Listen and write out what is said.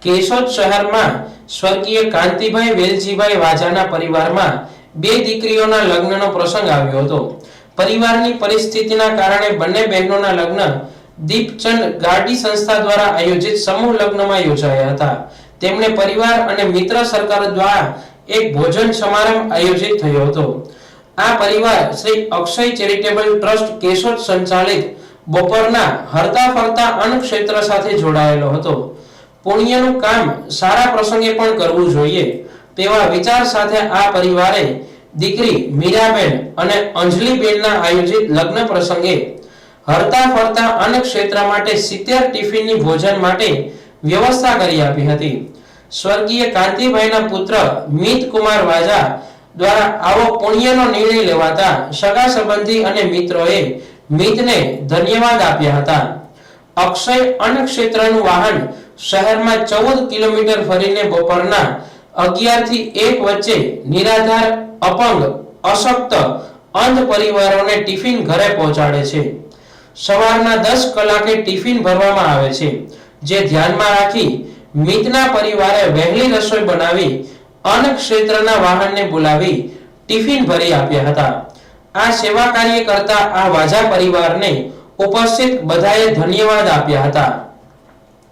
કેશોદ શહેરમાં સ્વર્ગીય કાંતિભાઈ વેલજીભાઈ વાજાના પરિવારમાં બે દીકરીઓના લગ્નનો પ્રસંગ આવ્યો હતો। પરિવારની પરિસ્થિતિના કારણે બંને બહેનોના લગ્ન દીપચંદ ગાડી સંસ્થા દ્વારા આયોજિત સમૂહ લગ્નમાં યોજાયા હતા। તેમણે પરિવાર અને મિત્ર સર્કલ દ્વારા એક ભોજન સમારંભ આયોજિત થયો હતો। આ પરિવાર શ્રી અક્ષય ચેરિટેબલ ટ્રસ્ટ કેશોદ સંચાલિત બપોરના હરતા ફરતા અન્ન ક્ષેત્ર સાથે જોડાયેલો હતો। પુણ્યનું કામ સારા પ્રસંગે પણ કરવું જોઈએ તેવા વિચાર સાથે આ પરિવારે દીકરી મીરાબેન અને અંજલિબેનના આયોજિત લગ્ન પ્રસંગે હરતા ફરતા અન્ન ક્ષેત્ર માટે 70 ટિફિનની ભોજન માટે વ્યવસ્થા કરી આપી હતી। સ્વર્ગીય કાંતિભાઈના પુત્ર મિત કુમાર વાજા દ્વારા આવો પુણ્યનો નિર્ણય લેવાતા સગા સંબંધી અને મિત્રોએ મિતને ધન્યવાદ આપ્યા હતા। અક્ષય અન્ન ક્ષેત્રનું વાહન શહેરમાં 14 કિલોમીટર ફરીને બપોરના 11 થી 1 વચ્ચે નિરાધાર, અપંગ, અશક્ત, અંધ પરિવારોને ટિફિન ઘરે પહોંચાડે છે। સવારના 10 કલાકે ટિફિન ભરવામાં આવે છે, જે ધ્યાનમાં રાખી મિતના પરિવારે વહેલી રસોઈ બનાવી અન્ન ક્ષેત્રના વાહનને બોલાવી ટિફિન ભરી આપ્યા હતા। આ સેવા કાર્ય કરતા આ વાજા પરિવારને ઉપસ્થિત બધાએ ધન્યવાદ આપ્યા હતા।